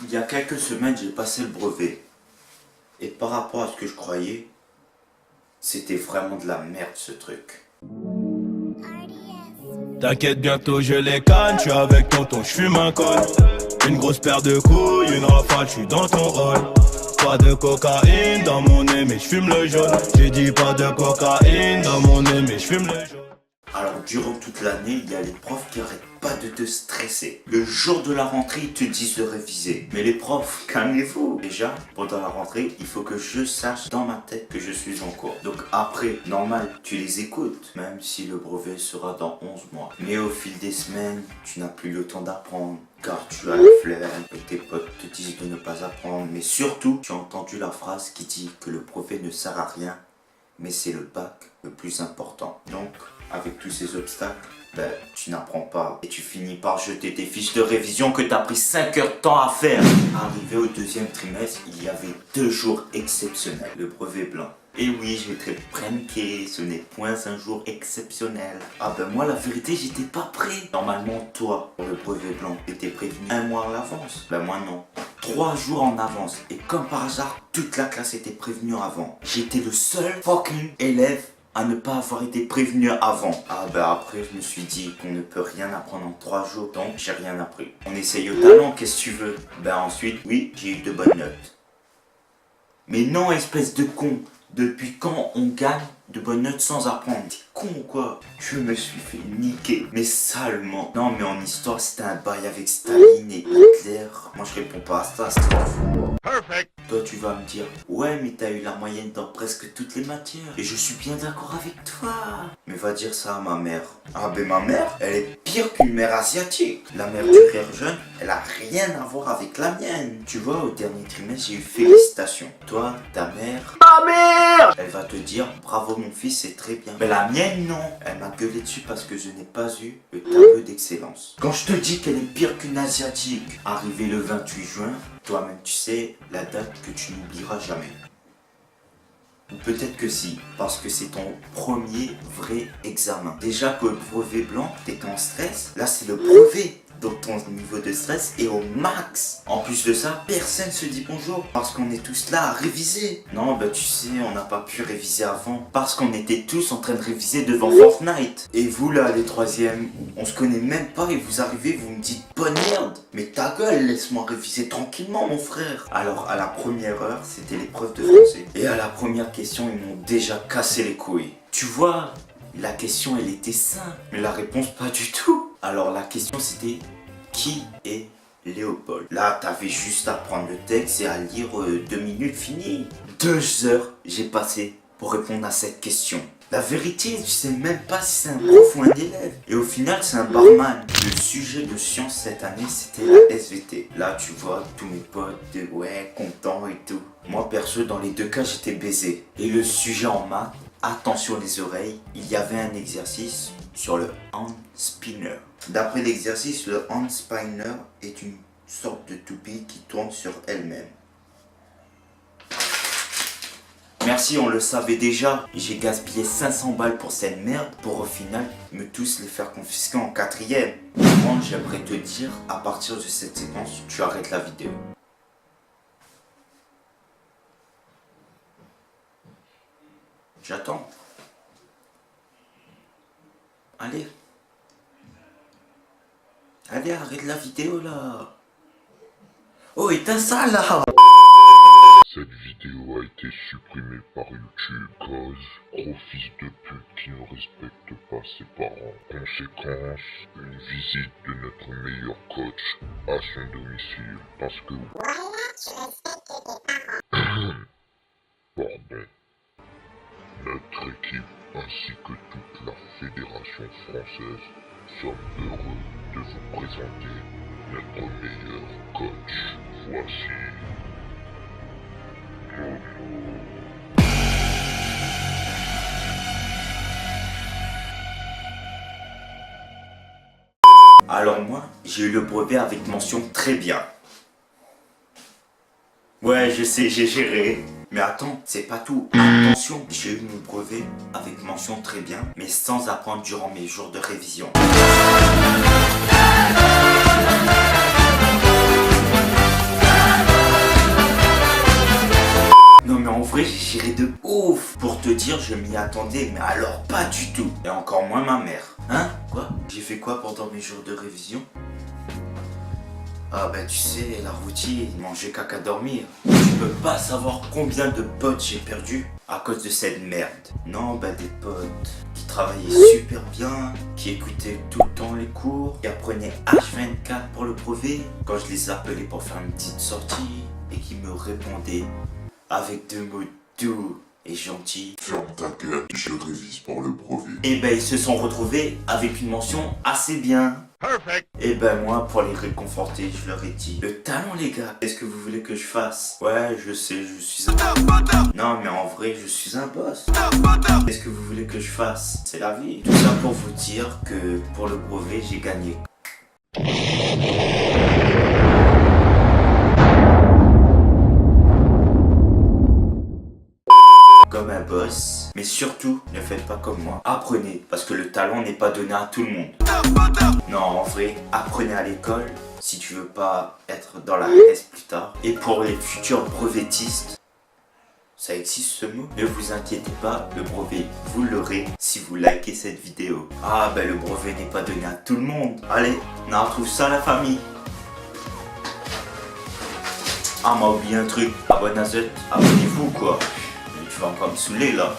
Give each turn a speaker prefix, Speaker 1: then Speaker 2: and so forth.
Speaker 1: Il y a quelques semaines, j'ai passé le brevet. Et par rapport à ce que je croyais, c'était vraiment de la merde ce truc.
Speaker 2: T'inquiète, bientôt je les canne, je suis avec tonton, je fume un col. Une grosse paire de couilles, une rafale, je suis dans ton rôle. Pas de cocaïne dans mon nez, mais je fume le jaune. J'ai dit pas de cocaïne dans mon nez, mais je fume le jaune.
Speaker 1: Alors durant toute l'année, il y a les profs qui arrêtent pas de te stresser. Le jour de la rentrée, ils te disent de réviser. Mais les profs, calmez-vous. Déjà, pendant la rentrée, il faut que je sache dans ma tête que je suis en cours. Donc après, normal, tu les écoutes, même si le brevet sera dans 11 mois. Mais au fil des semaines, tu n'as plus le temps d'apprendre. Car tu as la flemme et tes potes te disent de ne pas apprendre. Mais surtout, tu as entendu la phrase qui dit que le brevet ne sert à rien, mais c'est le bac le plus important. Donc, avec tous ces obstacles, tu n'apprends pas et tu finis par jeter tes fiches de révision que tu as pris 5 heures de temps à faire. Arrivé au deuxième trimestre, il y avait 2 jours exceptionnels, le brevet blanc. Et oui, je vais te pranker, ce n'est point un jour exceptionnel. Ah ben moi la vérité, j'étais pas prêt. Normalement toi, pour le brevet blanc, t'étais prévenu 1 mois à l'avance. Ben moi non. 3 jours en avance. Et comme par hasard, toute la classe était prévenue avant. J'étais le seul fucking élève à ne pas avoir été prévenu avant. Ah ben après je me suis dit qu'on ne peut rien apprendre en 3 jours, donc j'ai rien appris. On essaye au talent, qu'est-ce que tu veux? Ben ensuite, oui, j'ai eu de bonnes notes. Mais non, espèce de con, depuis quand on gagne de bonnes notes sans apprendre? T'es con ou quoi? Je me suis fait niquer, mais salement. Non mais en histoire c'était un bail avec Staline et Hitler. Moi je réponds pas à ça, c'est perfect. Toi tu vas me dire, ouais mais t'as eu la moyenne dans presque toutes les matières. Et je suis bien d'accord avec toi. Mais va dire ça à ma mère. Ah ben ma mère, elle est pire qu'une mère asiatique. La mère du frère jeune, elle a rien à voir avec la mienne. Tu vois, au dernier trimestre, j'ai eu félicitations. Toi, ta mère... Ma mère! Elle va te dire, bravo mon fils, c'est très bien. Mais la mienne, non. Elle m'a gueulé dessus parce que je n'ai pas eu le tableau d'excellence. Quand je te dis qu'elle est pire qu'une asiatique, arrivé le 28 juin, toi-même tu sais, la date que tu n'oublieras jamais. Ou peut-être que si, parce que c'est ton premier vrai examen. Déjà que le brevet blanc, t'es en stress, là c'est le brevet. Donc ton niveau de stress est au max. En plus de ça, personne se dit bonjour parce qu'on est tous là à réviser. Non, bah tu sais, on n'a pas pu réviser avant parce qu'on était tous en train de réviser devant Fortnite. Et vous là, les troisièmes, on se connaît même pas et vous arrivez, vous me dites bonne merde. Mais ta gueule, laisse-moi réviser tranquillement mon frère. Alors à la première heure, c'était l'épreuve de français. Et à la première question, ils m'ont déjà cassé les couilles. Tu vois, la question elle était simple, mais la réponse pas du tout. Alors la question c'était, qui est Léopold? Là t'avais juste à prendre le texte et à lire 2 minutes, fini. 2 heures j'ai passé pour répondre à cette question. La vérité, je sais même pas si c'est un prof ou un élève. Et au final c'est un barman. Le sujet de science cette année c'était la SVT. Là tu vois tous mes potes, ouais, contents et tout. Moi perso dans les 2 cas j'étais baisé. Et le sujet en maths, attention les oreilles, il y avait un exercice sur le hand spinner. D'après l'exercice, le hand spinner est une sorte de toupie qui tourne sur elle-même. Merci, on le savait déjà. J'ai gaspillé 500 balles pour cette merde pour au final me tous les faire confisquer en 4e. Moi, j'aimerais te dire, à partir de cette séquence, tu arrêtes la vidéo. J'attends. Allez. Allez, arrête la vidéo là. Oh, éteins ça là.
Speaker 3: Cette vidéo a été supprimée par YouTube cause gros fils de pute qui ne respecte pas ses parents. Conséquence, une visite de notre meilleur coach à son domicile parce que... Voilà, tu respectes tes parents. Pardon. Notre équipe ainsi que toute la fédération française sommes heureux de vous présenter notre meilleur coach. Voici...
Speaker 1: Alors moi, j'ai eu le brevet avec mention très bien. Ouais, je sais, j'ai géré. Mais attends, c'est pas tout. Attention, j'ai eu mon brevet avec mention très bien, mais sans apprendre durant mes jours de révision. déchiré de ouf. Pour te dire, je m'y attendais, mais alors pas du tout. Et encore moins ma mère. Hein? Quoi? J'ai fait quoi pendant mes jours de révision? Ah bah tu sais, la routine, manger caca dormir. Tu peux pas savoir combien de potes j'ai perdu à cause de cette merde. Non bah des potes qui travaillaient super bien, qui écoutaient tout le temps les cours, qui apprenaient H24 pour le brevet, quand je les appelais pour faire une petite sortie, et qui me répondaient avec des mots doux et gentils.
Speaker 3: Ferme ta gueule, je révise pour le brevet.
Speaker 1: Et ben ils se sont retrouvés avec une mention assez bien. Perfect. Et ben moi pour les réconforter je leur ai dit: le talent les gars, qu'est-ce que vous voulez que je fasse? Ouais je sais, je suis un... Non mais en vrai je suis un boss. Qu'est-ce que vous voulez que je fasse? C'est la vie. Tout ça pour vous dire que pour le brevet j'ai gagné. Comme un boss, mais surtout ne faites pas comme moi. Apprenez, parce que le talent n'est pas donné à tout le monde. Non, en vrai, apprenez à l'école si tu veux pas être dans la RS plus tard. Et pour les futurs brevettistes, ça existe ce mot? Ne vous inquiétez pas, le brevet, vous l'aurez si vous likez cette vidéo. Ah ben le brevet n'est pas donné à tout le monde. Allez, on retrouve ça la famille. Ah m'a oublié un truc, abonnez-vous quoi. Tu vas pas me saouler là.